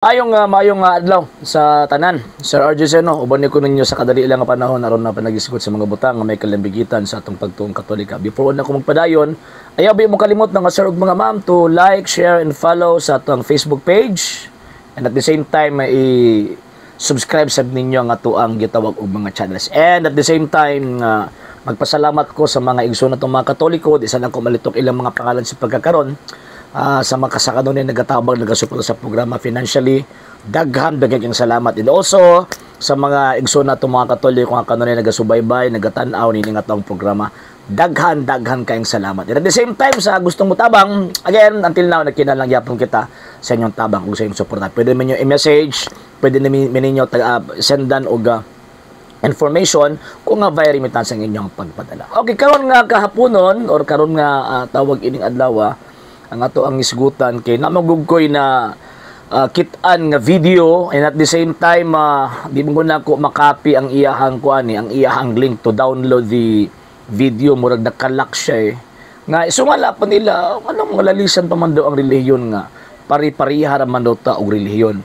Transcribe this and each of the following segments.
Mayong adlaw sa tanan. Sir RJ Seno, uban ko ninyo sa kadali lang nga panahon aron na panagisgot sa mga butang nga may kalambigitan sa atong pagtuong Katolika. Before na ko magpadayon, ayaw ba mo kalimot nga sir ug mga ma'am to like, share and follow sa atong Facebook page. And at the same time i-subscribe sa ninyo nga tuang gitawag og mga channels. And at the same time magpasalamat ko sa mga igsoon natong mga Katoliko, di sana ko malitok ilang mga pangalan sa pagkakaron. Sa mga kasakano ni nagatabang nagasuporta sa programa financially, daghang salamat. And also sa mga igsoon nato mga Katoliko nga kanunay nagasubaybay nagatanaw ni nga taong programa, daghan kayong salamat. And at the same time sa gustong mutabang, again until now nagkinalang yapon kita sa inyong tabang kung sa inyong suporta. Pwede ninyo i-message, pwede ninyo sendan og information kung nga via remittance ang inyong pagpadala. Okay, karon nga kahaponon or karon nga tawag ining adlaw, ang ato ang isgutan kay namagugkoy na kitaan nga video, and at the same time di mo na ko makapi ang iyahang kuani, ang iyahang link to download the video, murag nakalak siya nga isungala pa nila anong malalisan pa man daw ang relihiyon nga pari-pariha ra man daw ta og relihiyon,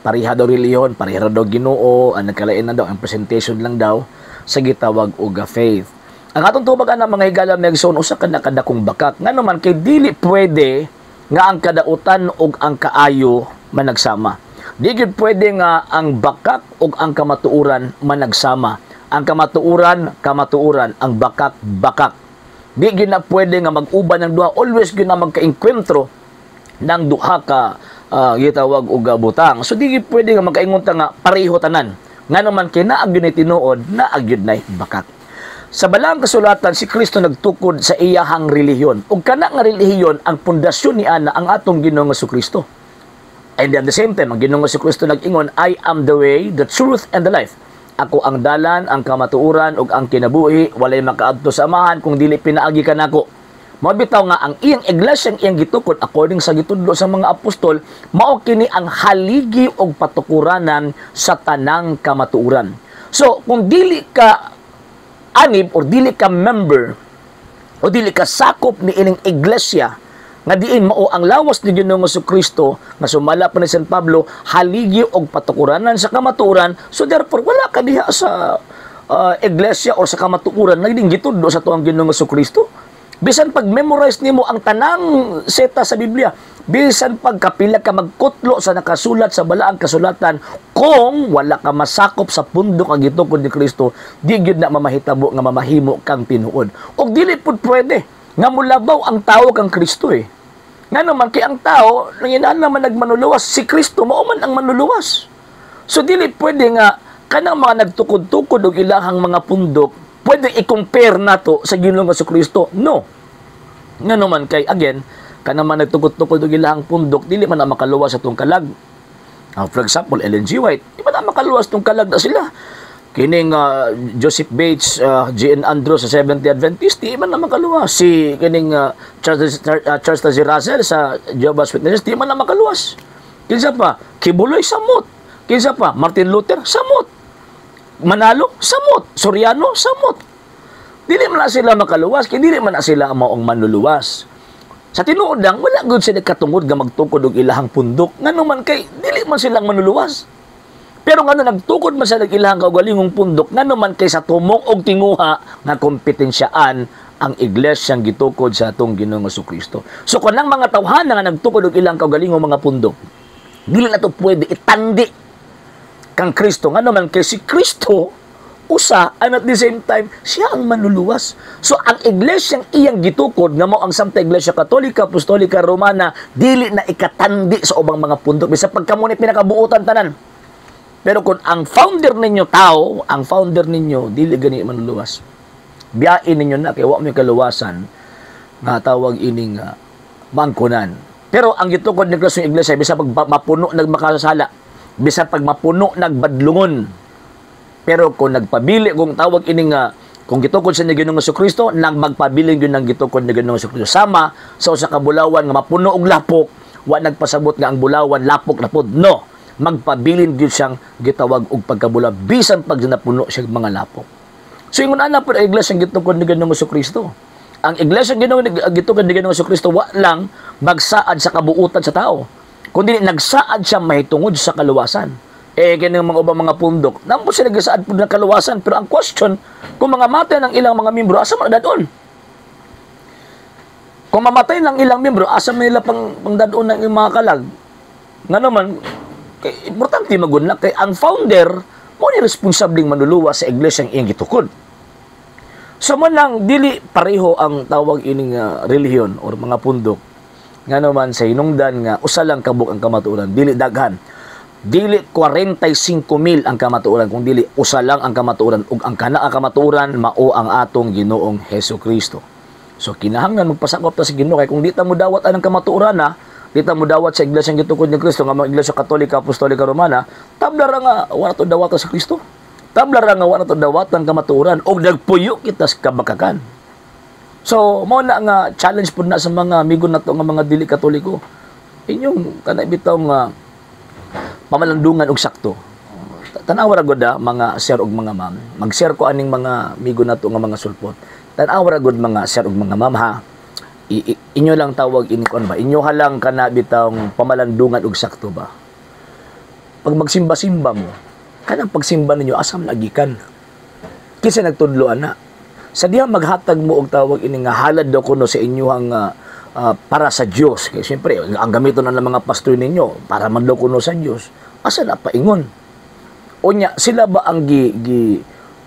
pariha daw relihiyon, pariha daw Ginoo, ang nagkalain na daw ang presentation lang daw sa gitawag og faith. Ang atong tubagan ng mga higala megson usa ka nakadakong bakak nga naman kay dili pwede nga ang kadautan ug ang kaayo managsama. Di gyud pwede nga ang bakak ug ang kamatuoran managsama. Ang kamatuoran, ang bakak. Di gyud na pwede nga mag-uban ng duha, always gyud na magka-enkwentro ng duha ka gitawag og butang. So di gyud pwede nga magkaingon nga pareho tanan. Nga naman kay naa gyud nay tinuod, naa gyud nay bakak. Sa balang kasulatan, si Kristo nagtukod sa iyahang relihiyon. Ug kana nga relihiyon, ang pundasyon ni ana ang atong Ginoong Jesucristo. And at the same time, ang Ginoong Jesucristo nag-ingon, I am the way, the truth, and the life. Ako ang dalan, ang kamatuoran, ug ang kinabuhi, walay makaadto sa amahan kung dili pinaagi ka nako. Mabitaw nga ang iyang iglesia, ang iyang gitukod, according sa gitudlo sa mga apostol, mao kini ang haligi og patukuranan sa tanang kamatuoran. So, kung dili ka anib or dili ka member o dili ka sakop ni ining iglesia nga diin mao ang lawas ni Ginoong Jesucristo nga sumala pa ni San Pablo haligi og patukuranan sa kamatuoran, so therefore wala ka diha sa iglesia o sa kamatuoran nga gitudlo sa tuang Ginoong Jesucristo. Bisan pag memorize nimo ang tanang seta sa Biblia, bisan pag kapila ka magkutlo sa nakasulat sa balaang kasulatan, kung wala ka masakop sa pundok ang gitukod ni Kristo, di gyud na mamahitabo nga mamahimo kang tinuod. Og dili pud pwede nga mulabaw ang tao kang Kristo Nga naman kay ang tao nanginaan naman nagmanuluwas, si Kristo mao man ang manluluwas. So dili pwede nga kanang mga nagtukod-tukod og ilahang mga pundok pwede i-compare nato sa Ginoong Jesucristo. No. Nga naman kay again kana man nagtukod-tukod og ilahang pundok, dili man na makaluwas sa tong kalag. For example, Ellen G. White, di man na makaluwas tong kalag na sila. Kining Joseph Bates, G.N. Andrews sa Seventh-day Adventist, di man na makaluwas. Si kining Charles Taze Russell sa Jehovah's Witnesses, di man na makaluwas. Kinsa pa? Kibuloy, samot. Kinsa pa? Martin Luther, samot. Manalo, samot. Soriano, samot. Dili man na sila makaluwas, kaya dili man na sila maong manluluwas. Sa tinuod lang, wala gud sila katungod nga magtukod og ilahang pundok. Ngano man kay dili man silang manluluwas. Pero ngano nagtukod man sa ilahang kaugalingong pundok, ngano man kay sa tumong og tinguha nga kompetensyaan ang iglesyang gitukod sa atong Ginoong Jesucristo. So kanang mga tawhana nga nagtukod og ilang kaugalingong mga pundok, dili na to pwede itandi kang Kristo. Ngano man kay si Kristo usa, and at the same time siya ang manluluwas. So ang iglesyang iyang gitukod nga mao ang Santa Iglesia Katolika, Apostolika, Romana, dili na ikatandi sa ubang mga pundok bisan pagkamo ni pinakabuutan tanan. Pero kung ang founder ninyo tao, ang founder ninyo dili gani manluluwas, biyain ninyo na kay wa may kaluwasan nga tawag ining bangkunan. Pero ang gitukod ni Kristo ng iglesia bisan pag mapuno nagmakasala, bisan pag mapuno nagbadlungon. Pero kung nagpabili, kung tawag ining kung gitukod sa ni Ginoong Jesucristo, nang magpabiling yun ng gitukod ni Ginoong Jesucristo. Sama sa usa ka bulawan nga mapuno og lapok, wa nagpasabot nga ang bulawan lapok na pod. No, magpabilin gyud siyang gitawag og pagkabula bisan pag napuno siya mga lapok. So ingon ana pod ang iglesia gitukod ni Ginoong Jesucristo. Ang iglesia gitukod ni Ginoong Jesucristo wa lang magsaad sa kabuutan sa tao. kundi nagsaad siya mahitungod sa kaluwasan. Kaya mga ubang mga pundok, nang po sila nagsaad po ng kaluwasan, pero ang question, kung mga matay ng ilang mga membro, asa man dadon? Kung mamatay ng ilang membro, asa man nila pang dadon ng mga kalag? Nga naman, importante magunlak, kay ang founder, mo ni responsabling manluluwa sa iglesia ang iyang gitukod. So man lang, dili pareho ang tawag ining relihiyon or mga pundok. Nga naman sa hinungdan nga, usa lang kabuk ang kamatuoran, dili daghan. Dili 45,000 ang kamatuoran, kung dili usa lang ang kamatuoran, ug ang kana ang kamatuoran mao ang atong Ginoong Hesukristo. So kinahanglan magpasakop ta sa Ginoo, kay kung di ta mo dawat anang kamatuoran na, di ta mo dawat sa iglesyang gitukod ni Kristo nga mga iglesia Katolika, Apostolika, Romana, tabla ra nga wala to dawat sa Kristo. Tabla ra nga wala to dawat ang kamatuoran ug nagpuyo kita sa kabakakan. So mao na nga challenge pud na sa mga amigo nato nga mga dili Katoliko. Inyong kana bitaw nga pamalandungan og sakto. Tanawa ra gud mga sir og mga ma'am. Mag-share ko aning mga amigo nato nga mga sulpot. Tanawa ra gud mga sir og mga ma'am ha. Inyo lang tawag ini kon ba? Inyo halang kana bitawng pamalandungan og sakto ba? Pag magsimba-simba mo, kanang pagsimba ninyo asam nagikan. Kinsa nagtudloan na. Sa diha maghatag mo og tawag ini nga halad daw kuno sa inyohang para sa Dios. Kaya siyempre, ang gamiton ng mga pastor ninyo para man daw kuno sa Dios. Asa na paingon? Unya, sila ba ang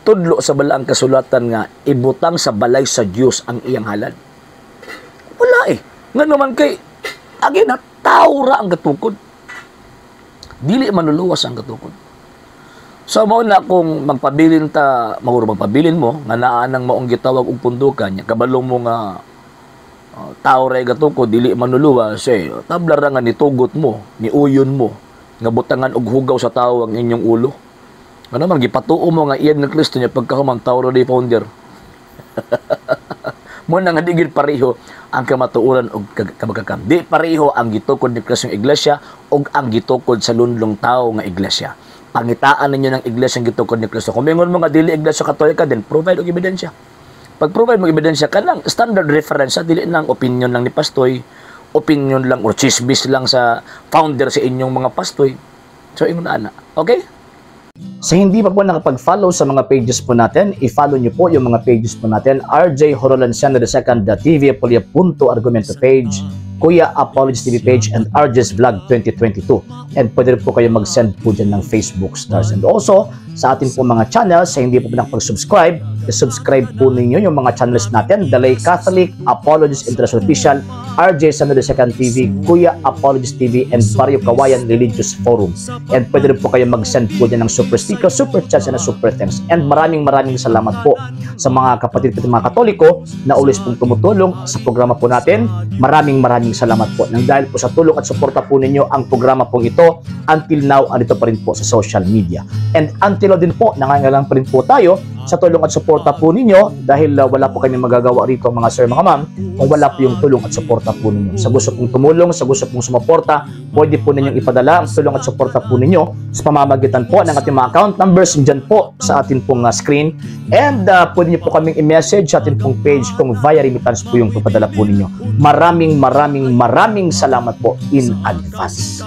tudlo sa balaang kasulatan nga ibutang sa balay sa Dios ang iyang halad? Wala eh. Nga naman kay, again, tao ra ang katukod. Dili manluluwas ang katukod. So, mao na kung magpabilin ta, magpabilin mo, nga naan ang maong gitawag og pundukan, kabalo mo nga tao ray katukod, dili manluluwas, tabla ra nga nitugot mo, niuyon mo, nga butangan og hugaw sa tao ang inyong ulo. Nga naman, gipatuo mo nga iyan ng Kristo niya pagkahuman tao ray founder. Mo na nga digid pareho ang kamatuoran og kabagakan. Di pareho ang gitukod ni Kristo ng iglesia og ang gitukod sa lundlong tao nga iglesia. Pangitaan ninyo ng iglesia ang gitukod ni Kristo. Kung mingon mo nga dili iglesia Katolika, then provide og ebidensya. Pag-provide mo ebidensya ka lang, standard reference, dili lang opinion lang ni pastoy, opinion lang or chismis lang sa founder sa inyong mga pastoy. So, ingon na. Okay? Sa hindi pa po nakapag-follow sa mga pages po natin, i-follow nyo po yung mga pages po natin, RJ Horolanciano II, TV Apolia Punto Argumento page, Kuya Apologist TV page, and RJ's Vlog 2022. And pwede rin po kayo mag-send po dyan ng Facebook stars. And also, sa ating po mga channels, sa hindi po nakapag-subscribe, i-subscribe po ninyo yung mga channels natin, Dalay Catholic, Apologist International Official, RJ Sano II TV, Kuya Apologist TV, and Barrio Kawayan Religious Forum. And pwede rin po kayo mag-send po dyan ng super sticker, super chats, and super thanks. And maraming salamat po sa mga kapatid at mga Katoliko na always pong tumutulong sa programa po natin. Maraming salamat po. Nang dahil po sa tulong at suporta po ninyo, ang programa pong ito, until now, andito pa rin po sa social media. And until now din po, nangangailangan pa rin po tayo sa tulong at suporta po ninyo dahil wala po kami magagawa rito mga sir, mga ma'am, kung wala po yung tulong at suporta po ninyo. Sa gusto pong tumulong, sa gusto pong sumuporta, pwede po ninyong ipadala ang tulong at suporta po ninyo sa pamamagitan po ng ating mga account numbers dyan po sa ating pong screen. And pwede nyo po kaming i-message sa ating pong page kung via remittance po yung ipadala po ninyo. Maraming salamat po in advance.